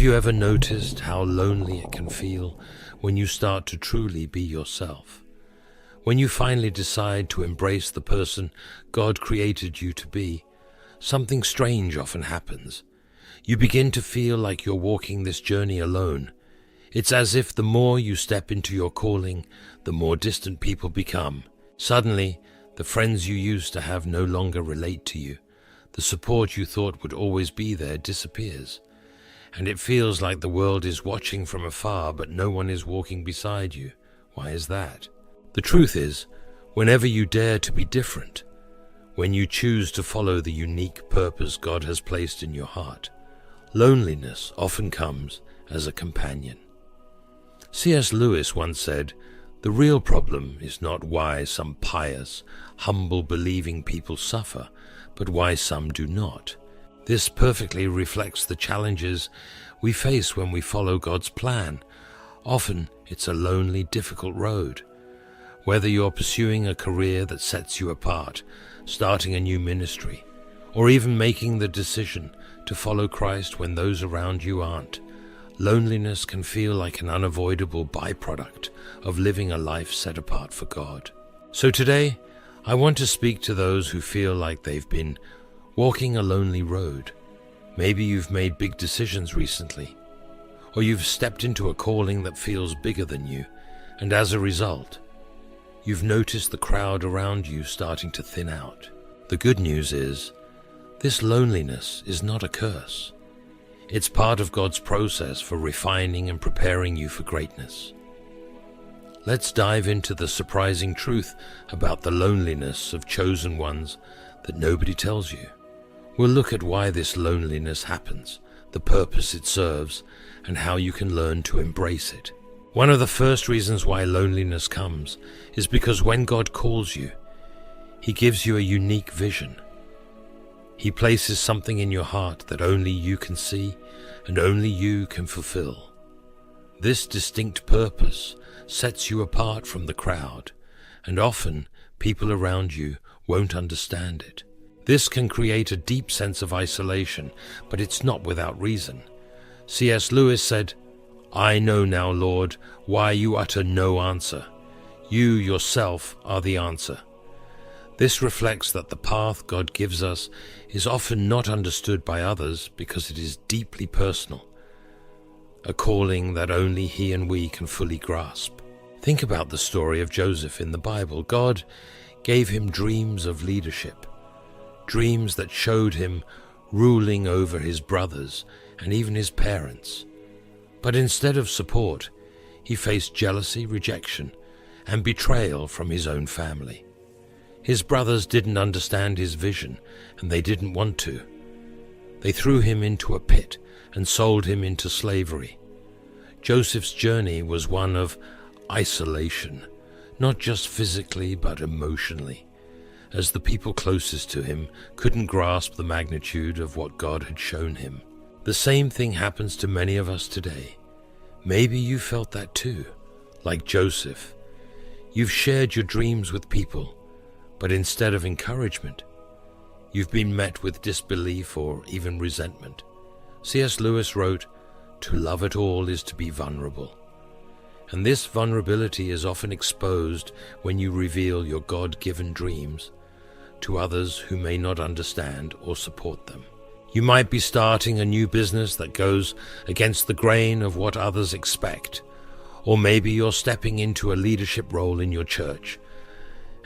you ever noticed how lonely it can feel when you start to truly be yourself? When you finally decide to embrace the person God created you to be, something strange often happens. You begin to feel like you're walking this journey alone. It's as if the more you step into your calling, the more distant people become. Suddenly, the friends you used to have no longer relate to you. The support you thought would always be there disappears. And it feels like the world is watching from afar, but no one is walking beside you. Why is that? The truth is, whenever you dare to be different, when you choose to follow the unique purpose God has placed in your heart, loneliness often comes as a companion. C.S. Lewis once said, "The real problem is not why some pious, humble, believing people suffer, but why some do not." This perfectly reflects the challenges we face when we follow God's plan. Often, it's a lonely, difficult road. Whether you're pursuing a career that sets you apart, starting a new ministry, or even making the decision to follow Christ when those around you aren't, loneliness can feel like an unavoidable byproduct of living a life set apart for God. So today, I want to speak to those who feel like they've been walking a lonely road. Maybe you've made big decisions recently, or you've stepped into a calling that feels bigger than you, and as a result, you've noticed the crowd around you starting to thin out. The good news is, this loneliness is not a curse. It's part of God's process for refining and preparing you for greatness. Let's dive into the surprising truth about the loneliness of chosen ones that nobody tells you. We'll look at why this loneliness happens, the purpose it serves, and how you can learn to embrace it. One of the first reasons why loneliness comes is because when God calls you, He gives you a unique vision. He places something in your heart that only you can see and only you can fulfill. This distinct purpose sets you apart from the crowd, and often people around you won't understand it. This can create a deep sense of isolation, but it's not without reason. C.S. Lewis said, "I know now, Lord, why you utter no answer. You yourself are the answer." This reflects that the path God gives us is often not understood by others because it is deeply personal, a calling that only He and we can fully grasp. Think about the story of Joseph in the Bible. God gave him dreams of leadership, dreams that showed him ruling over his brothers and even his parents. But instead of support, he faced jealousy, rejection, and betrayal from his own family. His brothers didn't understand his vision, and they didn't want to. They threw him into a pit and sold him into slavery. Joseph's journey was one of isolation, not just physically but emotionally, as the people closest to him couldn't grasp the magnitude of what God had shown him. The same thing happens to many of us today. Maybe you felt that too. Like Joseph, you've shared your dreams with people, but instead of encouragement, you've been met with disbelief or even resentment. C.S. Lewis wrote, "To love at all is to be vulnerable." And this vulnerability is often exposed when you reveal your God-given dreams to others who may not understand or support them. You might be starting a new business that goes against the grain of what others expect, or maybe you're stepping into a leadership role in your church,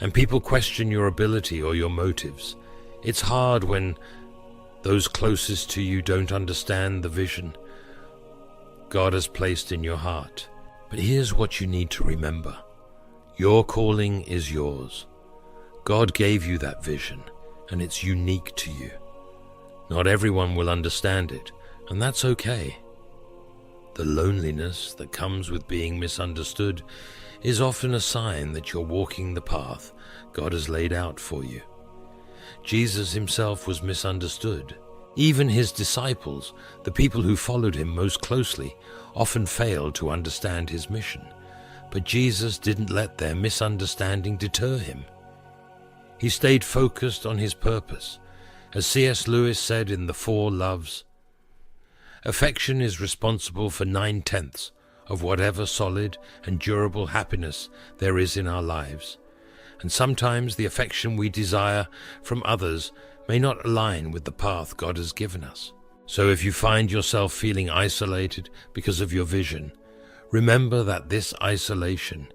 and people question your ability or your motives. It's hard when those closest to you don't understand the vision God has placed in your heart. But here's what you need to remember. Your calling is yours. God gave you that vision, and it's unique to you. Not everyone will understand it, and that's okay. The loneliness that comes with being misunderstood is often a sign that you're walking the path God has laid out for you. Jesus himself was misunderstood. Even his disciples, the people who followed him most closely, often failed to understand his mission. But Jesus didn't let their misunderstanding deter him. He stayed focused on his purpose. As C.S. Lewis said in The Four Loves, Affection is responsible for 9/10 of whatever solid and durable happiness there is in our lives. And sometimes the affection we desire from others may not align with the path God has given us. So if you find yourself feeling isolated because of your vision, remember that this isolation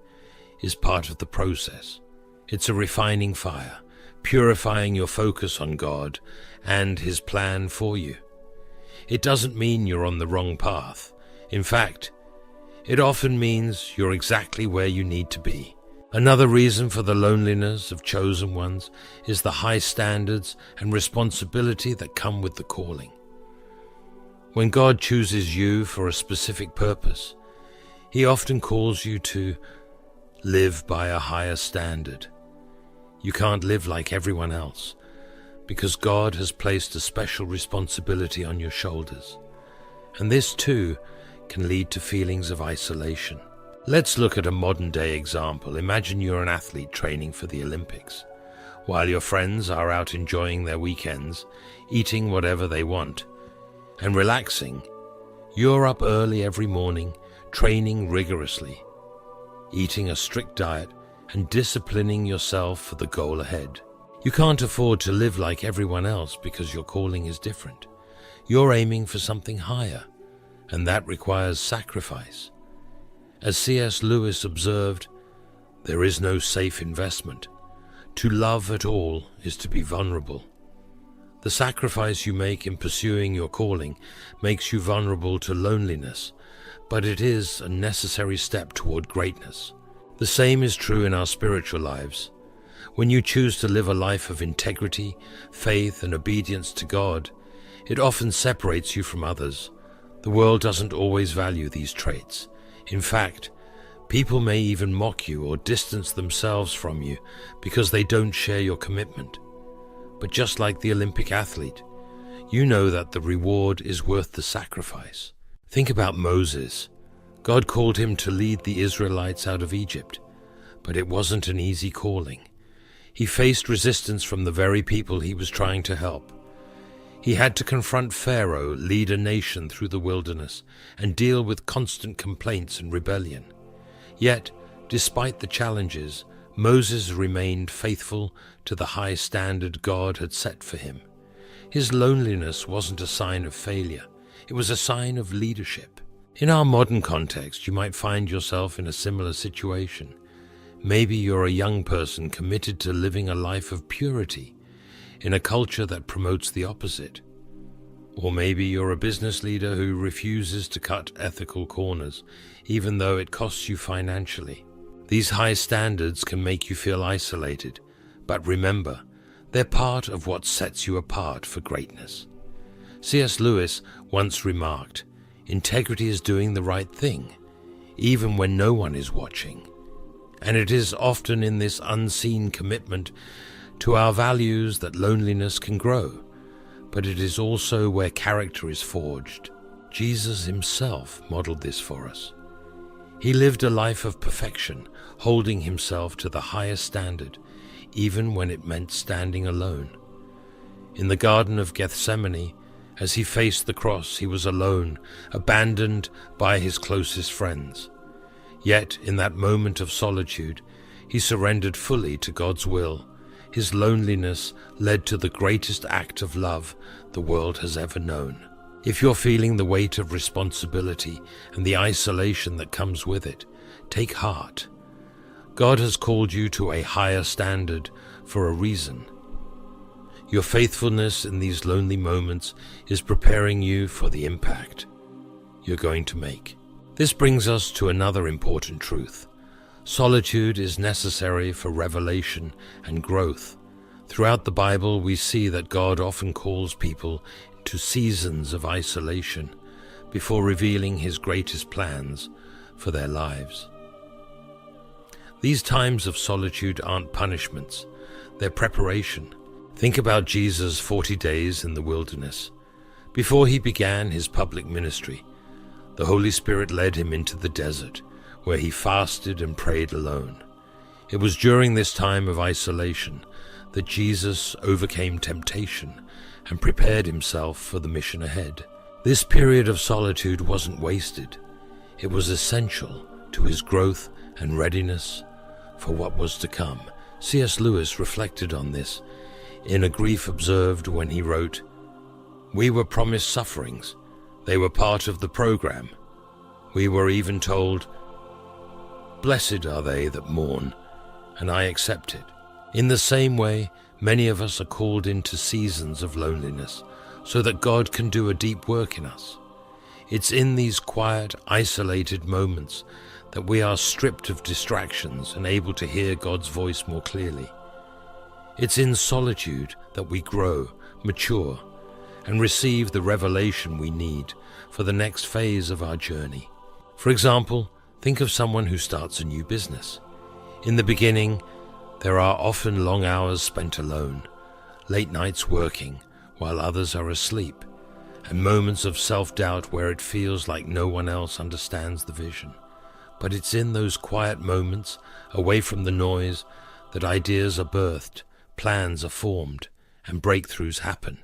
is part of the process. It's a refining fire, purifying your focus on God and His plan for you. It doesn't mean you're on the wrong path. In fact, it often means you're exactly where you need to be. Another reason for the loneliness of chosen ones is the high standards and responsibility that come with the calling. When God chooses you for a specific purpose, He often calls you to live by a higher standard. You can't live like everyone else, because God has placed a special responsibility on your shoulders. And this too can lead to feelings of isolation. Let's look at a modern-day example. Imagine you're an athlete training for the Olympics. While your friends are out enjoying their weekends, eating whatever they want, and relaxing, you're up early every morning, training rigorously, eating a strict diet, and disciplining yourself for the goal ahead. You can't afford to live like everyone else because your calling is different. You're aiming for something higher, and that requires sacrifice. As C.S. Lewis observed, there is no safe investment. To love at all is to be vulnerable. The sacrifice you make in pursuing your calling makes you vulnerable to loneliness, but it is a necessary step toward greatness. The same is true in our spiritual lives. When you choose to live a life of integrity, faith, and obedience to God, it often separates you from others. The world doesn't always value these traits. In fact, people may even mock you or distance themselves from you because they don't share your commitment. But just like the Olympic athlete, you know that the reward is worth the sacrifice. Think about Moses. God called him to lead the Israelites out of Egypt, but it wasn't an easy calling. He faced resistance from the very people he was trying to help. He had to confront Pharaoh, lead a nation through the wilderness, and deal with constant complaints and rebellion. Yet, despite the challenges, Moses remained faithful to the high standard God had set for him. His loneliness wasn't a sign of failure, it was a sign of leadership. In our modern context, you might find yourself in a similar situation. Maybe you're a young person committed to living a life of purity in a culture that promotes the opposite. Or maybe you're a business leader who refuses to cut ethical corners, even though it costs you financially. These high standards can make you feel isolated, but remember, they're part of what sets you apart for greatness. C.S. Lewis once remarked, "Integrity is doing the right thing, even when no one is watching." And it is often in this unseen commitment to our values that loneliness can grow, but it is also where character is forged. Jesus himself modeled this for us. He lived a life of perfection, holding himself to the highest standard, even when it meant standing alone. In the Garden of Gethsemane, as he faced the cross, he was alone, abandoned by his closest friends. Yet, in that moment of solitude, he surrendered fully to God's will. His loneliness led to the greatest act of love the world has ever known. If you're feeling the weight of responsibility and the isolation that comes with it, take heart. God has called you to a higher standard for a reason. Your faithfulness in these lonely moments is preparing you for the impact you're going to make. This brings us to another important truth. Solitude is necessary for revelation and growth. Throughout the Bible, we see that God often calls people to seasons of isolation before revealing His greatest plans for their lives. These times of solitude aren't punishments, they're preparation. Think about Jesus' 40 days in the wilderness. Before he began his public ministry, the Holy Spirit led him into the desert, where he fasted and prayed alone. It was during this time of isolation that Jesus overcame temptation and prepared himself for the mission ahead. This period of solitude wasn't wasted. It was essential to his growth and readiness for what was to come. C.S. Lewis reflected on this in A Grief Observed when he wrote, "We were promised sufferings. They were part of the program. We were even told, 'Blessed are they that mourn,' and I accept it." In the same way, many of us are called into seasons of loneliness so that God can do a deep work in us. It's in these quiet, isolated moments that we are stripped of distractions and able to hear God's voice more clearly. It's in solitude that we grow, mature, and receive the revelation we need for the next phase of our journey. For example, think of someone who starts a new business. In the beginning, there are often long hours spent alone, late nights working while others are asleep, and moments of self-doubt where it feels like no one else understands the vision. But it's in those quiet moments, away from the noise, that ideas are birthed, plans are formed, and breakthroughs happen.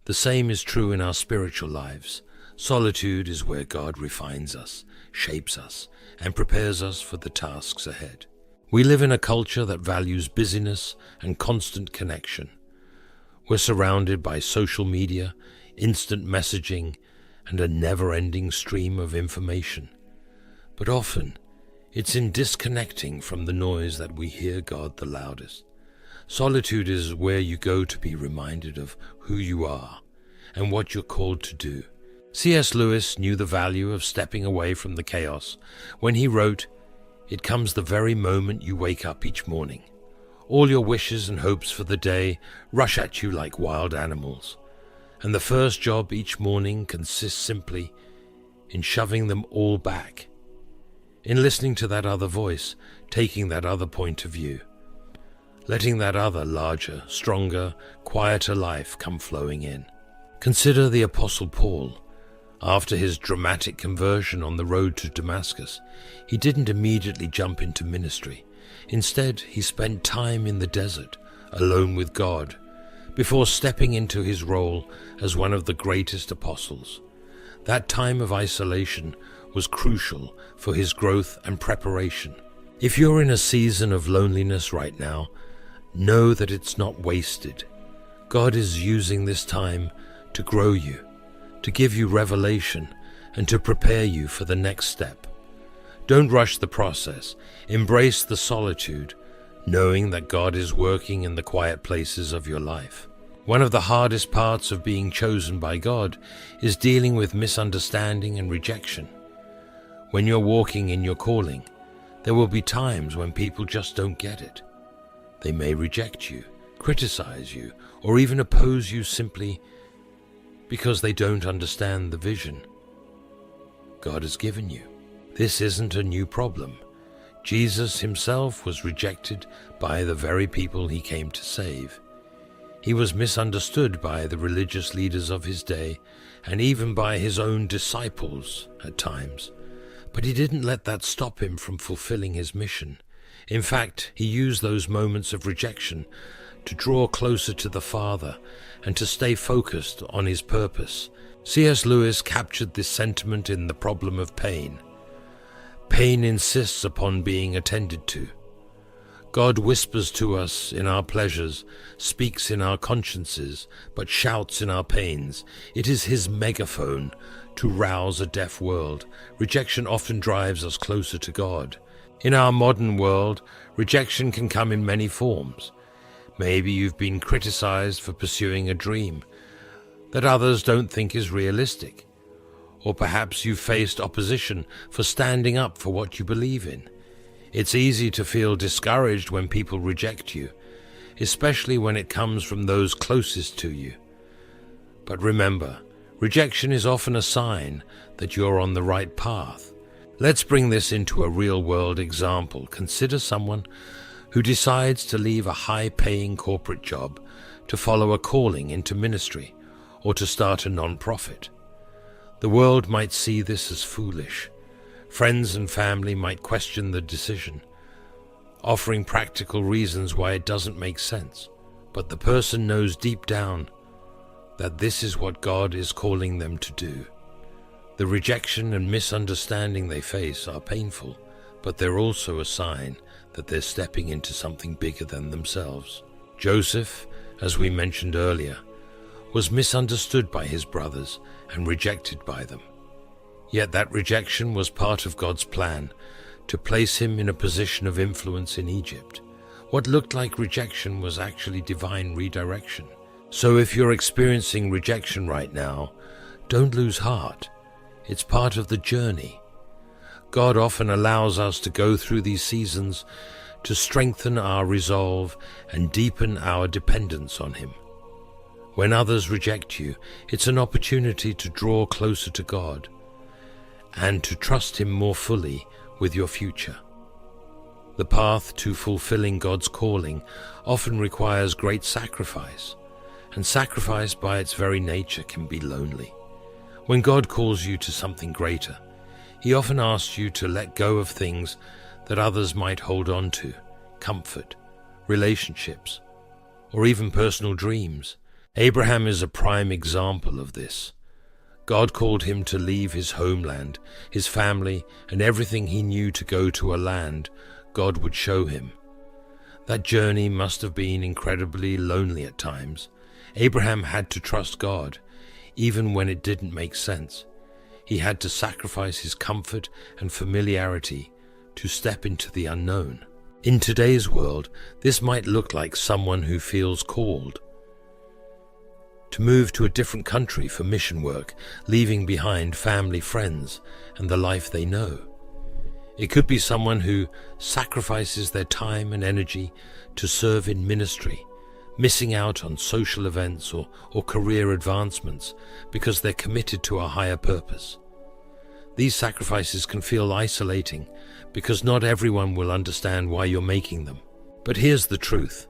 The same is true in our spiritual lives. Solitude is where God refines us, shapes us, and prepares us for the tasks ahead. We live in a culture that values busyness and constant connection. We're surrounded by social media, instant messaging, and a never-ending stream of information. But often, it's in disconnecting from the noise that we hear God the loudest. Solitude is where you go to be reminded of who you are and what you're called to do. C.S. Lewis knew the value of stepping away from the chaos when he wrote, "It comes the very moment you wake up each morning. All your wishes and hopes for the day rush at you like wild animals, and the first job each morning consists simply in shoving them all back, in listening to that other voice, taking that other point of view, letting that other larger, stronger, quieter life come flowing in." Consider the Apostle Paul. After his dramatic conversion on the road to Damascus, he didn't immediately jump into ministry. Instead, he spent time in the desert, alone with God, before stepping into his role as one of the greatest apostles. That time of isolation was crucial for his growth and preparation. If you're in a season of loneliness right now, know that it's not wasted. God is using this time to grow you, to give you revelation, and to prepare you for the next step. Don't rush the process. Embrace the solitude, knowing that God is working in the quiet places of your life. One of the hardest parts of being chosen by God is dealing with misunderstanding and rejection. When you're walking in your calling, there will be times when people just don't get it. They may reject you, criticize you, or even oppose you simply because they don't understand the vision God has given you. This isn't a new problem. Jesus himself was rejected by the very people he came to save. He was misunderstood by the religious leaders of his day and even by his own disciples at times. But he didn't let that stop him from fulfilling his mission. In fact, he used those moments of rejection to draw closer to the Father and to stay focused on his purpose. C.S. Lewis captured this sentiment in The Problem of Pain. Pain insists upon being attended to. God whispers to us in our pleasures, speaks in our consciences, but shouts in our pains. It is his megaphone to rouse a deaf world. Rejection often drives us closer to God. In our modern world, rejection can come in many forms. Maybe you've been criticized for pursuing a dream that others don't think is realistic. Or perhaps you've faced opposition for standing up for what you believe in. It's easy to feel discouraged when people reject you, especially when it comes from those closest to you. But remember, rejection is often a sign that you're on the right path. Let's bring this into a real-world example. Consider someone who decides to leave a high-paying corporate job to follow a calling into ministry or to start a non-profit. The world might see this as foolish. Friends and family might question the decision, offering practical reasons why it doesn't make sense. But the person knows deep down that this is what God is calling them to do. The rejection and misunderstanding they face are painful, but they're also a sign that they're stepping into something bigger than themselves. Joseph, as we mentioned earlier, was misunderstood by his brothers and rejected by them. Yet that rejection was part of God's plan to place him in a position of influence in Egypt. What looked like rejection was actually divine redirection. So if you're experiencing rejection right now, don't lose heart. It's part of the journey. God often allows us to go through these seasons to strengthen our resolve and deepen our dependence on Him. When others reject you, it's an opportunity to draw closer to God and to trust Him more fully with your future. The path to fulfilling God's calling often requires great sacrifice, and sacrifice by its very nature can be lonely. When God calls you to something greater, He often asks you to let go of things that others might hold on to, comfort, relationships, or even personal dreams. Abraham is a prime example of this. God called him to leave his homeland, his family, and everything he knew to go to a land God would show him. That journey must have been incredibly lonely at times. Abraham had to trust God, even when it didn't make sense. He had to sacrifice his comfort and familiarity to step into the unknown. In today's world, this might look like someone who feels called to move to a different country for mission work, leaving behind family, friends, and the life they know. It could be someone who sacrifices their time and energy to serve in ministry, missing out on social events or career advancements because they're committed to a higher purpose. These sacrifices can feel isolating because not everyone will understand why you're making them. But here's the truth.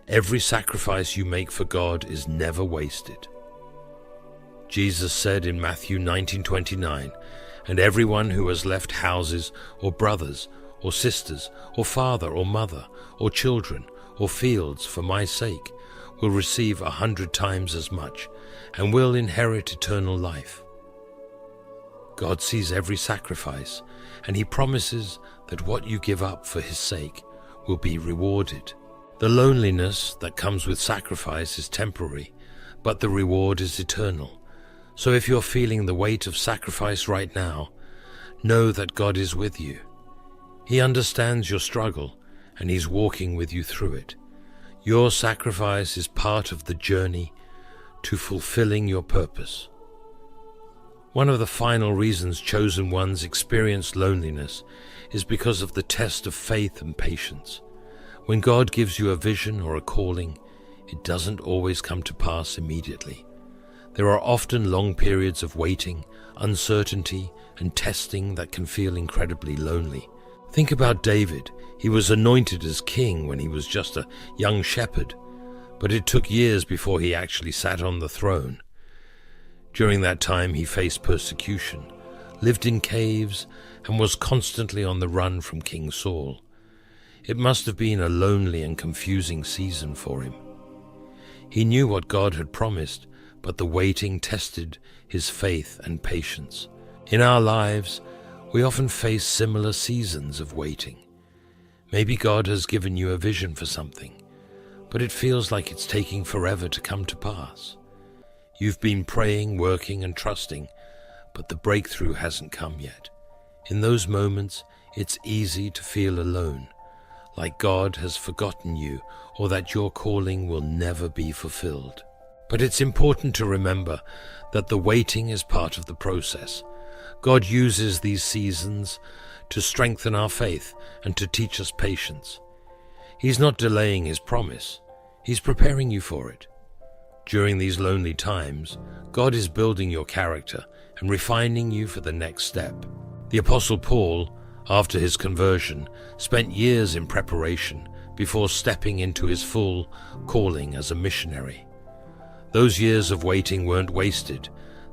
Every sacrifice you make for God is never wasted. Jesus said in Matthew 19:29, "And everyone who has left houses or brothers or sisters or father or mother or children or fields for my sake will receive 100 times as much and will inherit eternal life." God sees every sacrifice, and He promises that what you give up for His sake will be rewarded. The loneliness that comes with sacrifice is temporary, but the reward is eternal. So if you're feeling the weight of sacrifice right now, know that God is with you. He understands your struggle, and He's walking with you through it. Your sacrifice is part of the journey to fulfilling your purpose. One of the final reasons chosen ones experience loneliness is because of the test of faith and patience. When God gives you a vision or a calling, it doesn't always come to pass immediately. There are often long periods of waiting, uncertainty, and testing that can feel incredibly lonely. Think about David. He was anointed as king when he was just a young shepherd, but it took years before he actually sat on the throne. During that time, he faced persecution, lived in caves, and was constantly on the run from King Saul. It must have been a lonely and confusing season for him. He knew what God had promised, but the waiting tested his faith and patience. In our lives, we often face similar seasons of waiting. Maybe God has given you a vision for something, but it feels like it's taking forever to come to pass. You've been praying, working, and trusting, but the breakthrough hasn't come yet. In those moments, it's easy to feel alone, like God has forgotten you or that your calling will never be fulfilled. But it's important to remember that the waiting is part of the process. God uses these seasons to strengthen our faith and to teach us patience. He's not delaying His promise. He's preparing you for it. During these lonely times, God is building your character and refining you for the next step. The Apostle Paul, after his conversion, spent years in preparation before stepping into his full calling as a missionary. Those years of waiting weren't wasted.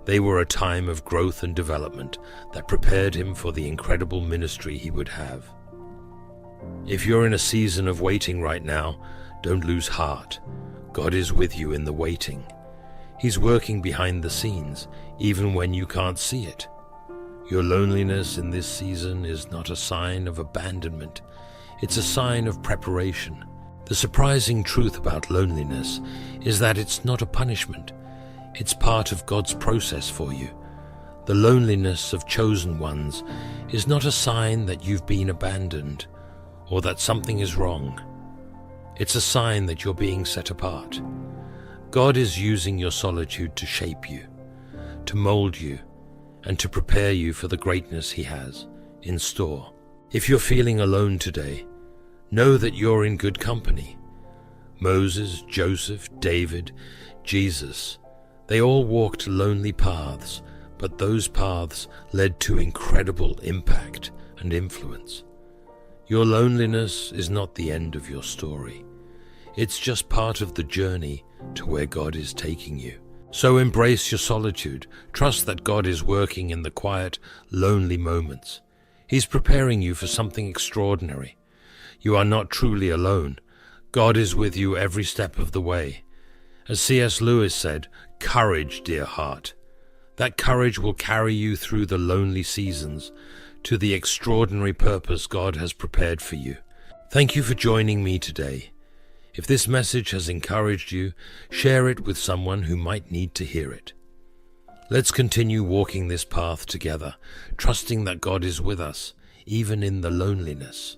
They were a time of growth and development that prepared him for the incredible ministry he would have. If you're in a season of waiting right now, don't lose heart. God is with you in the waiting. He's working behind the scenes, even when you can't see it. Your loneliness in this season is not a sign of abandonment. It's a sign of preparation. The surprising truth about loneliness is that it's not a punishment. It's part of God's process for you. The loneliness of chosen ones is not a sign that you've been abandoned or that something is wrong. It's a sign that you're being set apart. God is using your solitude to shape you, to mold you, and to prepare you for the greatness He has in store. If you're feeling alone today, know that you're in good company. Moses, Joseph, David, Jesus, they all walked lonely paths, but those paths led to incredible impact and influence. Your loneliness is not the end of your story. It's just part of the journey to where God is taking you. So embrace your solitude. Trust that God is working in the quiet, lonely moments. He's preparing you for something extraordinary. You are not truly alone. God is with you every step of the way. As C.S. Lewis said, "Courage, dear heart." That courage will carry you through the lonely seasons to the extraordinary purpose God has prepared for you. Thank you for joining me today. If this message has encouraged you, share it with someone who might need to hear it. Let's continue walking this path together, trusting that God is with us, even in the loneliness.